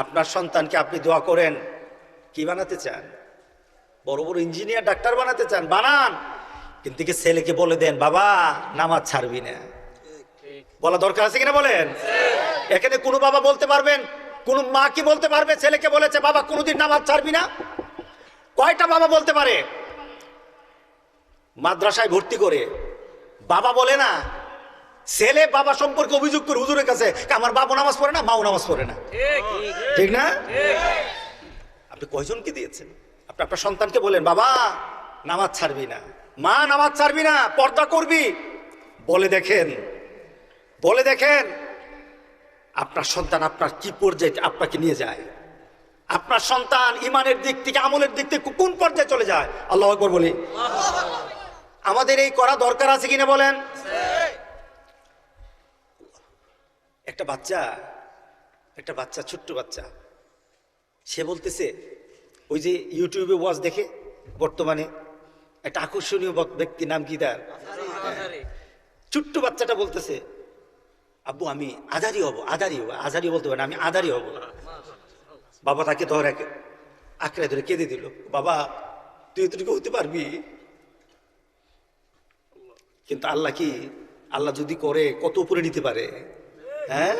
আপনার সন্তানকে আপনি দোয়া করেন, কি বানাতে চান? বড় বড় ইঞ্জিনিয়ার, ডাক্তার বানাতে চান, বানান। কিন্তু কি ছেলেকে বলে দেন বাবা নামাজ ছাড়বি না, বলা দরকার আছে কিনা বলেন? এখানে কোনো বাবা বলতে পারবেন, কোন মা কি বলতে পারবে ছেলেকে বলেছে বাবা কোনোদিন নামাজ ছাড়বি না? কয়টা বাবা বলতে পারে? মাদ্রাসায় ভর্তি করে বাবা বলে না, ছেলে বাবা সম্পর্কে অভিযোগ করে হুজুরের কাছে, আমার বাবা নামাজ পড়ে না, মাও নামাজ পড়ে না। ঠিক না? আপনি কয়জনকে দিয়েছেন? আপনি আপনার সন্তানকে বলেন বাবা নামাজ ছাড়বি না, মা নামাজ ছাড়বি না, পর্দা করবি। বলে দেখেন, বলে দেখেন আপনার সন্তান আপনার কি পর্যায়ে আপনাকে নিয়ে যায়। আপনার সন্তান ইমানের দিক থেকে, আমলের দিক থেকে কোন পর্যায়ে চলে যায়। আল্লাহু আকবার বলি। আমাদের এই করা দরকার আছে কিনা বলেন? একটা বাচ্চা ছোট্ট বাচ্চা, সে বলতেছে, ওই যে ইউটিউবে ওয়াজ দেখে বর্তমানে একটা আকর্ষণীয় ব্যক্তি, নাম কি তার? ছোট্ট বাচ্চাটা বলতেছে আব্বু আমি আজারি হব, আজারি বলতে পারে না, আমি আজারি হব। বাবা তাকে ধরে আঁকড়ে ধরে কেঁদে দিল, বাবা তুই এতটুকু হতে পারবি? কিন্তু আল্লাহ কি, আল্লাহ যদি করে কত উপরে নিতে পারে। হ্যাঁ,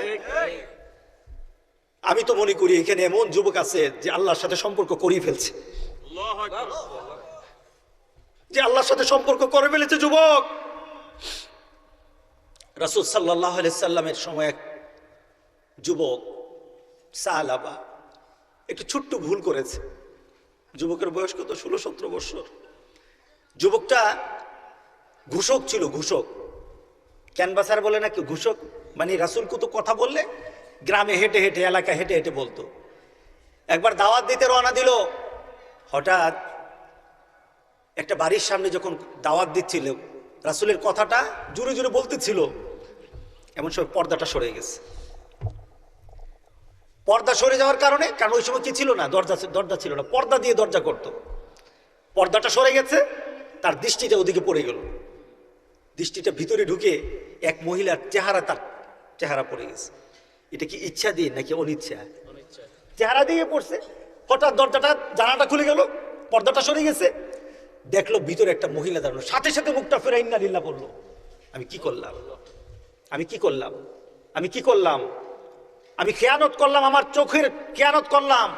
আমি তো মনে করি এখানে এমন যুবক আছে যে আল্লাহর সাথে সম্পর্ক করিয়ে ফেলছে, যে আল্লাহর সাথে সম্পর্ক করে ফেলেছে যুবক। রাসূল সাল্লাল্লাহু আলাইহি সাল্লামের সময় এক যুবক সাহাবা একটু ছোট্ট ভুল করেছে। যুবকের বয়স কত? 16-17 বছর। যুবকটা ঘুষক ছিল, ঘুষক, ক্যানভাসার বলে নাকি ঘুষক, মানে রাসূল কত কথা বললে গ্রামে হেঁটে হেঁটে, এলাকায় হেঁটে হেঁটে বলতো। একবার দাওয়াত দিতে রওনা দিল, হঠাৎ একটা বাড়ির সামনে যখন দাওয়াত দিচ্ছিল, রাসূলের কথাটা জোরে জোরে বলতেছিল, এমন সময় পর্দাটা সরে গেছে। পর্দা সরে যাওয়ার কারণ ওই সময় কি ছিল না, দরজা ছিল না, পর্দা দিয়ে দরজা করতো। পর্দাটা সরে গেছে, তার দৃষ্টিটা ওদিকে পড়ে গেল। দৃষ্টিটা ভিতরে ঢুকে এক মহিলার চেহারা, তার চেহারা পড়ে গেছে। এটা কি ইচ্ছা দিয়ে নাকি অনিচ্ছা? চেহারা দিয়ে পড়ছে। হঠাৎ দরজাটা, জানালাটা খুলে গেল, পর্দাটা সরে গেছে, দেখলো ভিতরে একটা মহিলা দাঁড়ানো। সাথে সাথে মুখটা ফেরা ইন্না লিল্লাহ বললো, আমি কি করলাম, আমি কি করলাম, আমি কি করলাম, আমি খেয়ানত করলাম, আমার চোখের খেয়ানত করলাম।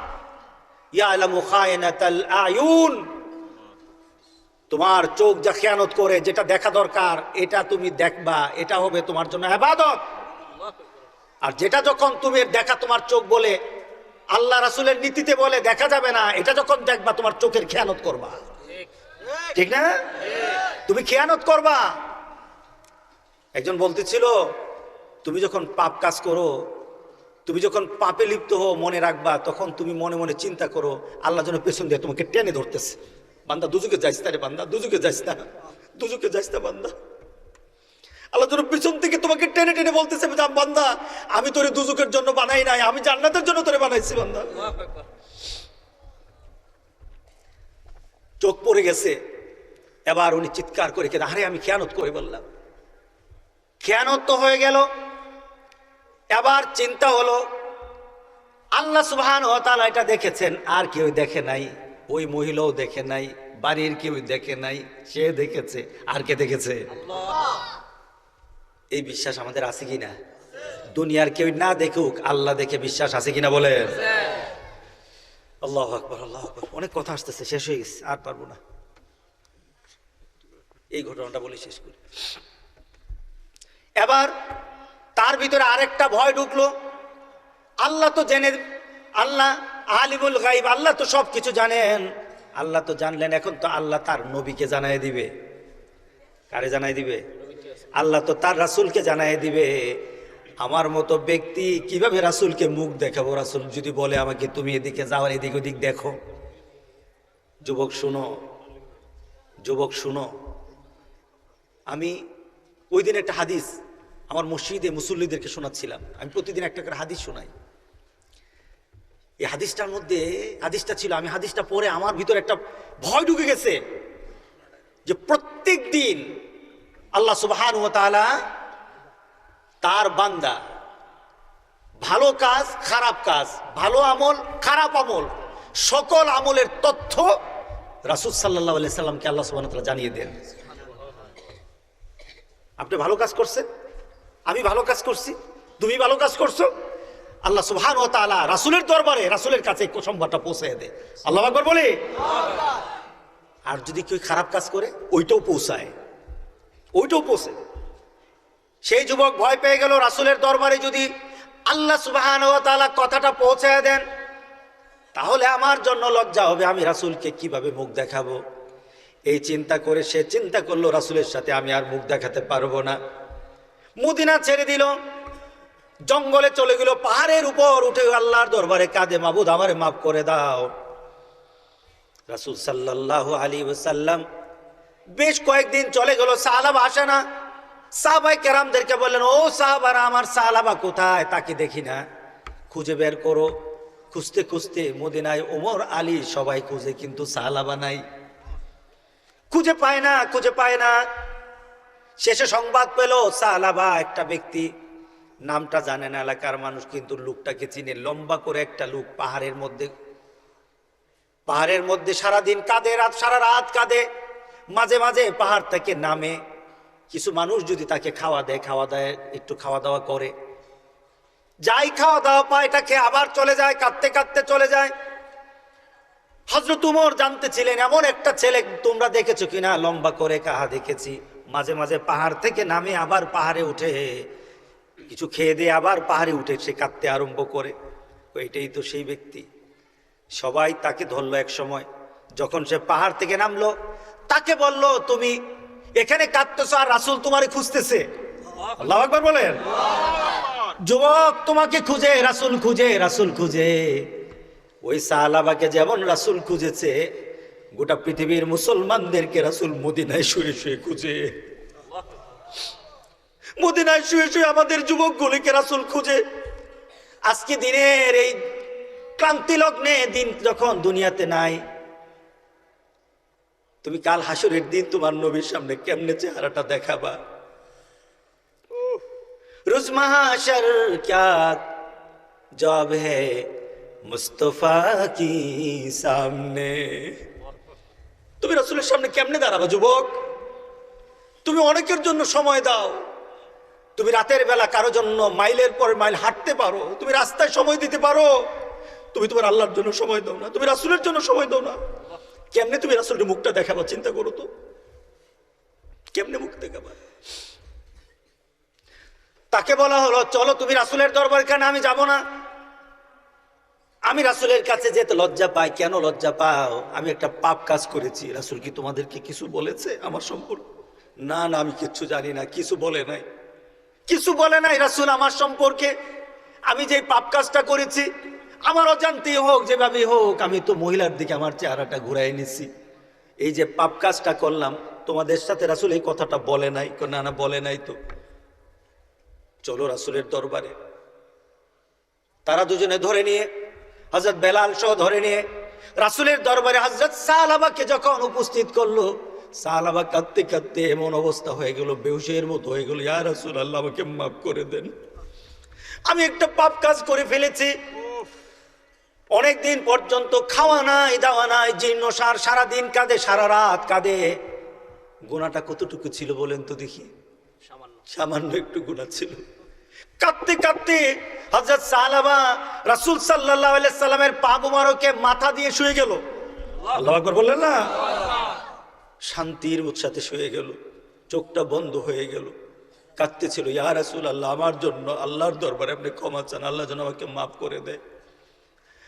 ইয়ালামু খায়নাতাল আয়ুন, তোমার চোখ যা খেয়ানত করে, যেটা দেখা দরকার এটা তুমি দেখবা, এটা হবে তোমার জন্য ইবাদত। আর যেটা যখন তুমি দেখা, তোমার চোখ বলে, আল্লাহ রাসূলের নীতিতে বলে দেখা যাবে না, এটা যখন দেখবা তোমার চোখের খেয়ানত করবা। ঠিক না? তুমি খেয়ানত করবা। একজন বলতেছিল, তুমি যখন পাপ কাজ করো, তুমি যখন পাপে লিপ্ত হও, মনে রাখবা তখন তুমি মনে মনে চিন্তা করো আল্লাহ যেন পেছন দিয়ে তোমাকে টেনে ধরতেছে, বান্দা দুজকে যাইস না রে, বান্দা দুজকে যাইস না, দুজকে যাইস না বান্দা। আল্লাহ যেন পেছন থেকে তোমাকে টেনে টেনে বলতেছে, বান্দা আমি তোরে দুজকের জন্য বানাই নাই, আমি জান্নাতের জন্য তোরে বানাইছি বান্দা। চোখ পড়ে গেছে। এবার উনি চিৎকার করে কেঁদে, আরে আমি খেয়ানত করে বললাম, খেয়ানত তো হয়ে গেল। এবার চিন্তা হলো আল্লাহ সুবহানাহু ওয়া তাআলা এটা দেখেছেন, আর কেউ দেখে নাই, ওই মহিলাও দেখে নাই, বাড়ির কেউ দেখে নাই, সে দেখেছে। আর কে দেখেছে? আল্লাহ। এই বিশ্বাস আমাদের আছে কিনা? দুনিয়ার কেউ না দেখুক, আল্লাহ দেখে বিশ্বাস আছে কিনা বলেন? আল্লাহু আকবার, আল্লাহু আকবার। অনেক কথা আসতেছে, শেষ হয়ে গেছে, আর পারবো না। এই ঘটনাটা বলে শেষ করি। এবার তার ভিতরে আরেকটা ভয় ঢুকলো। আল্লাহ তো জেনে, আল্লাহ আলিমুল গায়ব, আল্লাহ তো সব কিছু জানেন। আল্লাহ তো জানলেন, এখন তো আল্লাহ তার নবীকে জানায় দিবে। কারে জানায় দিবে? আল্লাহ তো তার রাসূলকে জানায় দিবে। আমার মতো ব্যক্তি কিভাবে রাসূলকে মুখ দেখাবো? রাসূল যদি বলে আমাকে তুমি এদিকে যাও, এদিক ওদিক দেখো। যুবক শুনো, যুবক শুনো, আমি ওই দিন একটা হাদিস আমার মসজিদে মুসল্লিদেরকে শোনাচ্ছিলাম। আমি প্রতিদিন একটা করে হাদিস শোনাই। এই হাদিসটার মধ্যে, হাদিসটা ছিল, আমি হাদিসটা পড়ে আমার ভিতরে একটা ভয় ঢুকে গেছে যে প্রত্যেক দিন আল্লাহ সুবহানাহু ওয়া তাআলা তার বান্দা ভালো কাজ খারাপ কাজ, ভালো আমল খারাপ আমল, সকল আমলের তথ্য রাসূল সাল্লাল্লাহু আলাইহি সাল্লামকে আল্লাহ সুবহানাহু ওয়া তাআলা জানিয়ে দেন। আপনি ভালো কাজ করছেন, আমি ভালো কাজ করছি, তুমি ভালো কাজ করছো, আল্লাহ সুবহানাহু ওয়া তাআলা রাসূলের দরবারে রাসূলের কাছে সংবাদটা পৌঁছে দেয়। আল্লাহু আকবার বলে। আর যদি কেউ খারাপ কাজ করে ওইটাও পৌঁছায়, ওইটাও পৌঁছে। সেই যুবক ভয় পেয়ে গেল, রাসূলের দরবারে যদি আল্লাহ সুবহানাহু ওয়া তাআলা কথাটা পৌঁছায় দেন তাহলে আমার জন্য লজ্জা হবে, আমি রাসূলকে কিভাবে মুখ দেখাবো। এই চিন্তা করে সে চিন্তা করলো রাসূলের সাথে আমি আর মুখ দেখাতে পারবো না। মদিনা ছেড়ে দিল, জঙ্গলে চলে গেল, পাহাড়ের উপর উঠে আল্লাহর দরবারে কাঁদে, মাবুদ আমারে মাফ করে দাও। রাসূল সাল্লাল্লাহু আলাইহি ওয়াসাল্লাম বেশ কয়েকদিন চলে গেল, সাহাবা আসে না। সাহাবায়ে কেরামদেরকে বললেন, ও সাহাবারা, আমার সাহাবা কোথায়, তাকে দেখি না, খুঁজে বের করো। খুঁজতে খুঁজতে মদিনায় ওমর আলী সবাই খুঁজে, কিন্তু সাহাবা নাই, খুঁজে পায় না, খুঁজে পায় না। শেষে সংবাদ পেল সাহাবা একটা ব্যক্তি, নামটা জানে না এলাকার মানুষ, কিন্তু লোকটাকে চিনে। লম্বা করে একটা লোক, পাহাড়ের মধ্যে সারাদিন কাঁদে, সারা রাত কাঁদে, মাঝে মাঝে পাহাড় থেকে নামে। কিছু মানুষ যদি তাকে খাওয়া দেয়, একটু খাওয়া দাওয়া করে, যাই খাওয়া দাওয়া পায় এটাকে আবার চলে যায়, কাঁদতে কাঁদতে চলে যায়। হযরত উমর জানতেছিলেন এমন একটা ছেলে তোমরা দেখেছো কিনা, লম্বা করে, কাহা দেখেছি, মাঝে মাঝে পাহাড় থেকে নামে আবার পাহাড়ে উঠে কিছু খেয়ে দিয়ে আবার পাহাড়ে উঠে সে কাঁদতে আরম্ভ করে। এটাই তো সেই ব্যক্তি। সবাই তাকে ধরলো এক সময়, যখন সে পাহাড় থেকে নামলো তাকে বলল, তুমি এখানে কাঁদতেছো আর রাসূল তোমারে খুঁজতেছে। আল্লাহু আকবার বলেন। যুবক তোমাকে খুঁজে, রাসূল খুঁজে, রাসূল খুঁজে। ওই সাহাবাকে যেমন রাসূল খুঁজেছে, গোটা পৃথিবীর মুসলমানদেরকে রাসূল মদিনায় শুয়ে শুয়ে খুঁজে। মদিনায় শুয়ে শুয়ে আমাদের যুবকগুলিকে রাসূল খুঁজে। আজকে দিনের এই ক্লান্তি লগ্নে, দিন যখন দুনিয়াতে নাই, তুমি কাল হাসরের দিন তোমার নবীর সামনে কেমনে চেহারাটা দেখাবা। রোজ মাহশর क्या जवाब है মুস্তাফা কি সামনে। তুমি রাসূলের সামনে কেমনে দাঁড়াবা যুবক? তুমি অনেকের জন্য সময় দাও, তুমি রাতের বেলা কারো জন্য মাইলের পর মাইল হাঁটতে পারো, তুমি রাস্তায় সময় দিতে পারো, তুমি তোমার আল্লাহর জন্য সময় দাও না, তুমি রাসূলের জন্য সময় দাও না। কেমনে তুমি রাসূলের মুখটা দেখাবা? চিন্তা করো তো, কেমনে মুখ দেখাবা? তাকে বলা হলো, চলো তুমি রাসূলের দরবারে। কেন আমি যাব না, আমি রাসূলের কাছে যেতে লজ্জা পাই। কেন লজ্জা পাও? আমি একটা পাপ কাজ করেছি। রাসূল কি তোমাদেরকে কিছু বলেছে আমার সম্পর্কে? না না, আমি কিচ্ছু জানি না, কিছু বলে নাই, কিছু বলে নাই রাসূল আমার সম্পর্কে। আমি যে পাপ কাজটা করেছি, আমার অজান্তে হোক যেভাবে হোক, আমি তো মহিলার দিকে আমার চেহারাটা ঘুরাই নিছি। এই যে পাপ কাজটা করলাম, তোমাদের সাথে রাসূল এই কথাটা বলে নাই? না না, বলে নাই তো। চলো রাসূলের দরবারে। তারা দুজনে ধরে নিয়ে, হযরত বেলাল সহ ধরে নিয়ে রাসূলের দরবারে হযরত সাহাবাকে যখন উপস্থিত করলো, সাহাবা কাঁদতে কাঁদতে এমন অবস্থা হয়ে গেল, বেহুশের মতো হয়ে গেল। ইয়া রাসূলুল্লাহ, আমাকে মাফ করে দেন, আমি একটা পাপ কাজ করে ফেলেছি। অনেকদিন পর্যন্ত খাওয়া নাই, দাওয়া নাই, জীর্ণসার, সারাদিন কাঁদে, সারা রাত কাঁদে। গুনাহটা কতটুকু ছিল বলেন তো দেখি? সামান্য একটু গুনাহ ছিল। কাঁদতে কাঁদতে হযরত সাহাবা রাসূল সাল্লাল্লাহু আলাইহি সাল্লামের পা মুবারকে মাথা দিয়ে শুয়ে গেল। আল্লাহু আকবার বললেন না? শান্তির সাথে শুয়ে গেল, চোখটা বন্ধ হয়ে গেল, কাঁদতেছিল। ইয়া রাসূলুল্লাহ, আমার জন্য আল্লাহর দরবারে আপনি ক্ষমা চান, আল্লাহ যেন আমাকে মাফ করে দেয়।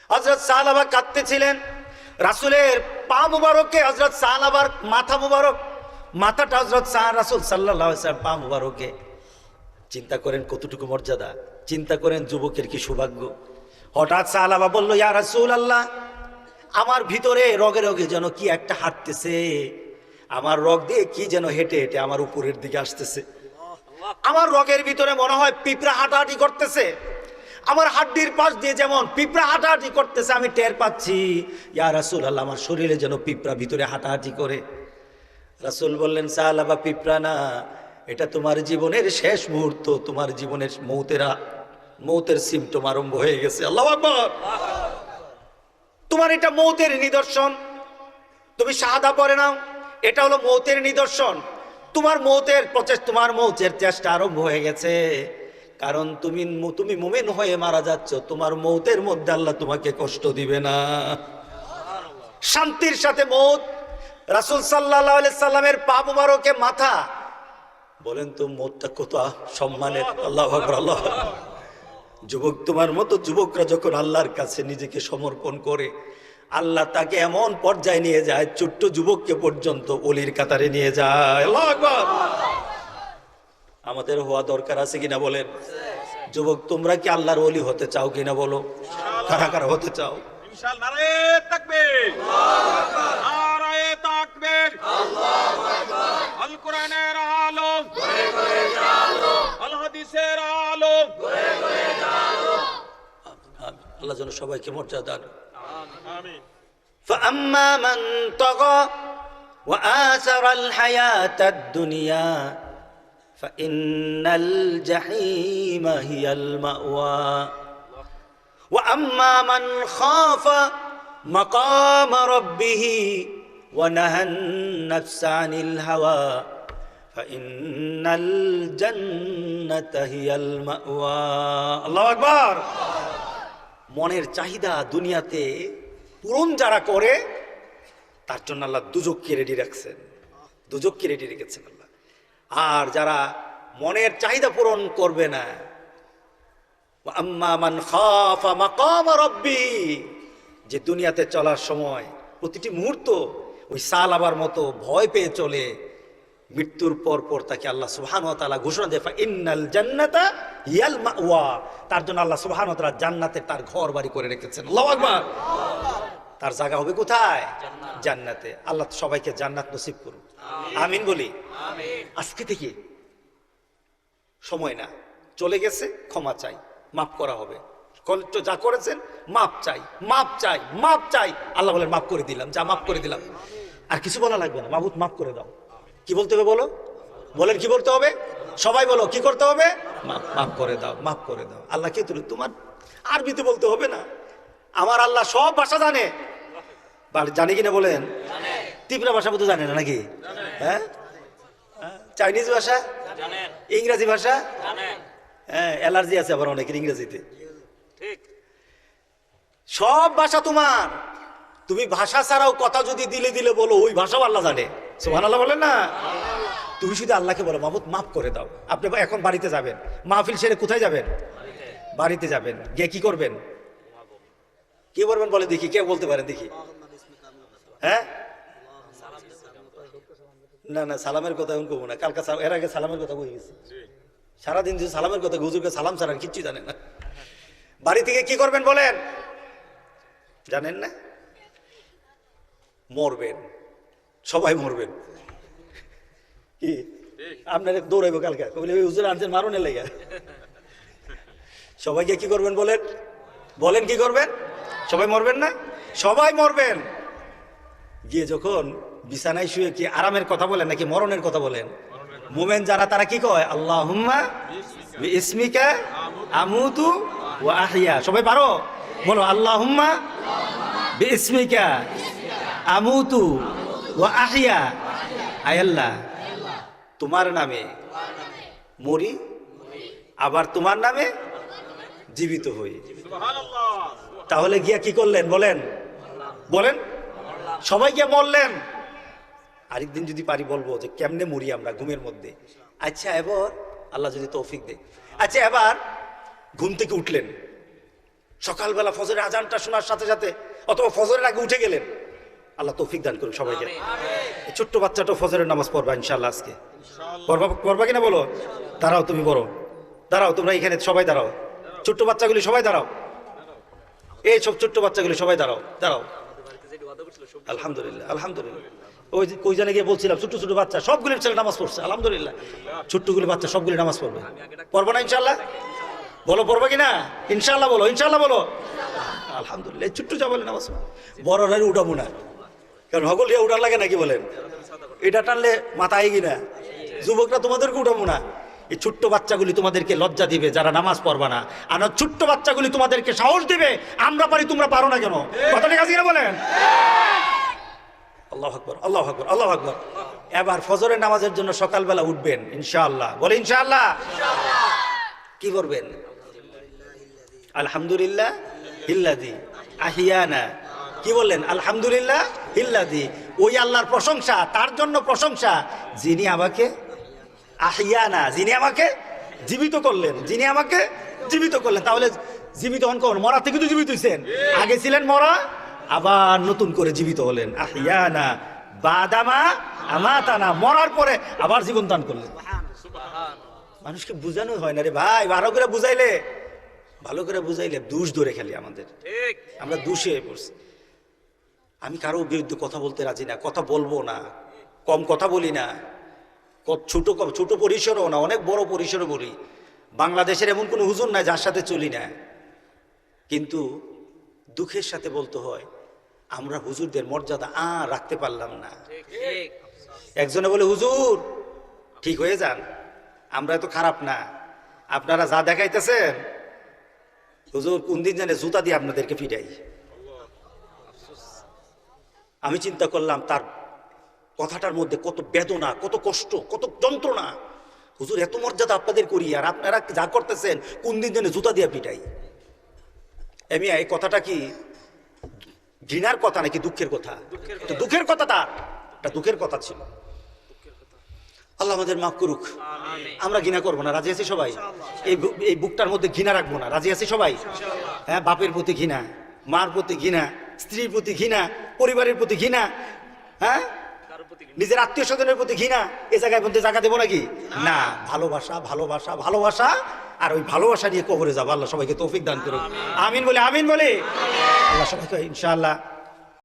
হযরত সাহাবা কাঁদতেছিলেন, রাসূলের পা মুবারকে, হযরত সাহাবার মাথা মুবারক, মাথাটা হযরত রাসূল সাল্লাল্লাহু আলাইহি ওয়াসাল্লাম পা মুবারকে। চিন্তা করেন কতটুকু মর্যাদা, চিন্তা করেন যুবকের কি সৌভাগ্য। হঠাৎ সাহাবা বলল, ইয়া রাসূলুল্লাহ, আমার ভিতরে রগে রগে যেন কি একটা হাঁটতেছে, আমার রগ দিয়ে কি যেন হেঁটে হেঁটে আমার উপরের দিকে আসতেছে। আমার রগের ভিতরে মনে হয় পিঁপড়া হাঁটাহাঁটি করতেছে, আমার হাড্ডির পাশ দিয়ে যেমন পিঁপড়া হাঁটাহাঁটি করতেছে আমি টের পাচ্ছি। ইয়া রাসূলুল্লাহ, আমার শরীরে যেন পিঁপড়া ভিতরে হাঁটাহাঁটি করে। রাসূল বললেন, সাহাবা, পিঁপড়া না, এটা তোমার জীবনের শেষ মুহূর্ত, তোমার জীবনের মৌতের সিমটম আরম্ভ হয়ে গেছে। আল্লাহু আকবার। তোমার এটা মৌতের নিদর্শন। তুমি শাহাদা পড়ে নাও, এটা হলো মৌতের নিদর্শন। তোমার মৌতের চেষ্টা আরম্ভ হয়ে গেছে, কারণ তুমি মুমিন হয়ে মারা যাচ্ছ। তোমার মৌতের মধ্যে আল্লাহ তোমাকে কষ্ট দিবে না, শান্তির সাথে মৌত। রাসূল সাল্লাল্লাহু আলাইহি সাল্লামের পা মুবারকে মাথা, বলেন তো মৌতটা কত সম্মানের। আল্লাহু আকবার, আল্লাহ। যুবক, তোমার মতো যুবকরা যখন আল্লাহর কাছে নিজেকে সমর্পণ করে, আল্লাহ তাকে এমন পর্যায়ে নিয়ে যায়, ছোট্ট যুবককে পর্যন্ত ওলির কাতারে নিয়ে যায়। আল্লাহু আকবার। আমাদের হওয়া দরকার আছে কিনা বলেন? যুবক, তোমরা কি আল্লাহর ওলি হতে চাও কিনা বলো? কারা কারা হতে চাও? ইনশাআল্লাহ। নারায়ে তাকবীর, আল্লাহু আকবার, নারায়ে তাকবীর, আল্লাহু আকবার। আল কোরআনের আলো ঘরে ঘরে জালো, আল হাদিসের আলো ঘরে ঘরে জালো। আল্লাহ যেন সবাইকে মর্যাদা দান। আমিন। فأما من طغى وآثر الحياة الدنيا فإن الجحيم هي المأوى وأما من خاف مقام ربه ونهى النفس عن الهوى فإن الجنة هي المأوى الله أكبر। মনের চাহিদা দুনিয়াতে পূরণ যারা করে, তার জন্য আল্লাহ দুজককে রেডি রাখছেন, দুজককে রেডি রেখেছেন আল্লাহ। আর যারা মনের চাহিদা পূরণ করবে না, আম্মা মান খাফা মাকাম রাব্বি, যে দুনিয়াতে চলার সময় প্রতিটি মুহূর্ত ওই সালাবার মতো ভয় পেয়ে চলে, মৃত্যুর পর পর তাকে আল্লাহ সুবহানাহু ওয়া তাআলা ঘোষণা দেয় ইন্নাল জান্নাতা হিয়াল মাওয়া, তার জন্য আল্লাহ সুবহানাহু ওয়া তাআলা জান্নাতে তার ঘর বাড়ি করে রেখেছেন। আল্লাহু আকবার। তার জায়গা হবে কোথায়? জান্নাতে। আল্লাহ সবাইকে জান্নাত নসিব করুন, আমিন বলি। আজকে থেকে সময় না, চলে গেছে, ক্ষমা চাই, মাফ করা হবে। যা করেছেন মাফ চাই, মাফ চাই, মাফ চাই। আল্লাহ বলেন মাফ করে দিলাম, যা মাফ করে দিলাম, আর কিছু বলা লাগবে না। মাহবুব মাফ করে দাও। কি বলতে হবে বলো? বলেন কি বলতে হবে? সবাই বলো কি করতে হবে? মাফ করে দাও, মাফ করে দাও। আল্লাহ কে তুলে? তোমার আরবিতে বলতে হবে না। আমার আল্লাহ সব ভাষা জানে, জানে কিনা বলেন? তিব্রা ভাষা বোধ জানে না নাকি? হ্যাঁ, চাইনিজ ভাষা, ইংরেজি ভাষা, হ্যাঁ, অ্যালার্জি আছে আবার অনেকের ইংরেজিতে। সব ভাষা তোমার। তুমি ভাষা ছাড়াও কথা যদি দিলে বলো, ওই ভাষাও আল্লাহ জানে। সুবহানাল্লাহ বলেন না? তুমি শুধু আল্লাহকে বলো মাহবুব মাফ করে দাও। আপনি এখন বাড়িতে যাবেন, মাহফিল সেরে কোথায় যাবেন? বাড়িতে যাবেন। গিয়ে কি করবেন? কি করবেন বলে দেখি, কে বলতে পারেন দেখি? হ্যাঁ, না না, সালামের কথা এখন কমু না। কালকে এর আগে সালামের কথা বলে গেছি। সারাদিন যে সালামের কথা, হুজুরকে সালাম ছাড়া কিচ্ছু জানেন না। বাড়ি থেকে কি করবেন বলেন? জানেন না? মরবেন, সবাই মরবেন। কি আপনার দৌড়াইব কালকে, হুজুর আনছেন মারণের লেগে। সবাইকে কি করবেন বলেন? বলেন কি করবেন? সবাই মরবেন না? সবাই মরবেন। গিয়ে যখন বিছানায় শুয়ে কি আরামের কথা বলেন নাকি মরণের কথা বলেন? মুমিন যারা তারা কি কয়? আল্লাহুম্মা বিইসমিকা আমুতু ওয়া আহইয়া। সবাই পারো? বলো আল্লাহুম্মা বিইসমিকা আমুতু ওয়া আহইয়া। আয় আল্লাহ, তোমার নামে মরি, আবার তোমার নামে জীবিত হই। তাহলে গিয়া কি করলেন বলেন? বলেন, সবাই গিয়ে মরলেন। আরেকদিন যদি পারি বলবো যে কেমনে মরি আমরা ঘুমের মধ্যে। আচ্ছা, এবার আল্লাহ যদি তৌফিক দেয়। আচ্ছা, এবার ঘুম থেকে উঠলেন, সকালবেলা ফজরের আজানটা শোনার সাথে সাথে অথবা ফজরের আগে উঠে গেলেন। আল্লাহ তৌফিক দান করুন সবাইকে। ছোট্ট বাচ্চাটা ফজরের নামাজ পড়বা ইনশাআল্লাহ আজকে। পড়বা কিনা বলো? দাঁড়াও, তুমি বড় দাঁড়াও, তোমরা এখানে সবাই দাঁড়াও। ছোট্ট বাচ্চাগুলি সবাই দাঁড়াও, এই সব ছোট্ট বাচ্চাগুলি সবাই দাঁড়াও, দাঁড়াও। আলহামদুলিল্লাহ, আলহামদুলিল্লাহ। ওই যে কই জানে গিয়ে বলছিলাম, ছোট্ট ছোট বাচ্চা সবগুলি ছেলে নামাজ পড়ছে, আলহামদুলিল্লাহ। ছোট্টগুলি বাচ্চা সবগুলি নামাজ পড়বে। পড়বো না ইনশাআল্লাহ? বলো পড়বো কিনা? ইনশাআল্লাহ বলো, ইনশাআল্লাহ বলো। আলহামদুলিল্লাহ। ছোট্ট যা বলে নামাজ বড়রা উঠাবো না, কারণ হগলিয়া উঠার লাগে নাকি বলেন? এটা টানলে মাথা আই কিনা? যুবকরা তোমাদেরকে উঠাবো না, এই ছোট্ট বাচ্চাগুলি তোমাদেরকে লজ্জা দিবে যারা নামাজ পড়বা না, আর না ছোট্ট বাচ্চাগুলি তোমাদেরকে সাহস দিবে আমরা পারি তোমরা পারো না কেন। কথা ঠিক আছে কিনা বলেন? আল্লাহু আকবার, আল্লাহু আকবার, আল্লাহু আকবার। এবার ফজরের নামাজের জন্য সকালবেলা উঠবেন ইনশাআল্লাহ, বলে ইনশাআল্লাহ। কি করবেন? আলহামদুলিল্লাহ ইল্লাযী আহিয়ানা, কি বললেন? আলহামদুলিল্লাহ ইল্লাযী, ওই আল্লাহর প্রশংসা, তার জন্য প্রশংসা যিনি আমাকে আহিয়ানা, যিনি আমাকে জীবিত করলেন, যিনি আমাকে জীবিত করলেন। তাহলে জীবিত হন কখন? মরা থেকে তো জীবিত হইছেন, আগে ছিলেন মরা, আবার নতুন করে জীবিত হলেন। আহিয়ানা বাদামা আমাতানা, মরার পরে আবার জীবন দান করলেন। মানুষকে বুঝানো হয় না রে ভাই, ভালো করে বুঝাইলে, ভালো করে বুঝাইলে দোষ ধরে খেলি আমাদের, আমরা দোষে পড়ছি। আমি কারো বিরুদ্ধে কথা বলতে রাজি না, কথা বলবো না, কম কথা বলি না, ছোট পরিসরও না, অনেক বড় পরিসরে বলি। বাংলাদেশের এমন কোনো হুজুর নাই যার সাথে চলি না, কিন্তু দুঃখের সাথে বলতে হয় আমরা হুজুরদের মর্যাদা রাখতে পারলাম না। একজনে বলে হুজুর ঠিক হয়ে যান, আমরা এত খারাপ না, আপনারা যা দেখাইতেছেন হুজুর কোন দিন জানে জুতা দিয়ে আপনাদেরকে পিটাই। আমি চিন্তা করলাম তার কথাটার মধ্যে কত বেদনা, কত কষ্ট, কত যন্ত্রণা। হুজুর এত মর্যাদা আপনাদের করি, আর আপনারা যা করতেছেন কোন দিন জানে জুতা দিয়ে পিটাই। এমি এই কথাটা কি ঘৃণার কথা নাকি দুঃখের কথা? দুঃখের কথাটা, এটা দুঃখের কথা ছিল। আল্লাহ আমাদের মাফ করুক। আমরা ঘৃণা করবো না, রাজি আছি সবাই? এই বুকটার মধ্যে ঘৃণা রাখবো না, রাজি আছি সবাই? হ্যাঁ, বাপের প্রতি ঘৃণা, মার প্রতি ঘৃণা, স্ত্রীর প্রতি ঘৃণা, পরিবারের প্রতি ঘৃণা, হ্যাঁ নিজের আত্মীয় স্বজনের প্রতি ঘৃণা, এ জায়গায় বলতে জায়গা দেবো নাকি? না, ভালোবাসা, ভালোবাসা, ভালোবাসা, আর ওই ভালোবাসা নিয়ে কবরে যাবো। আল্লাহ সবাইকে তৌফিক দান করুক। আমিন বলে, আমিন বলে। আল্লাহ সবাইকে ইনশাআল্লাহ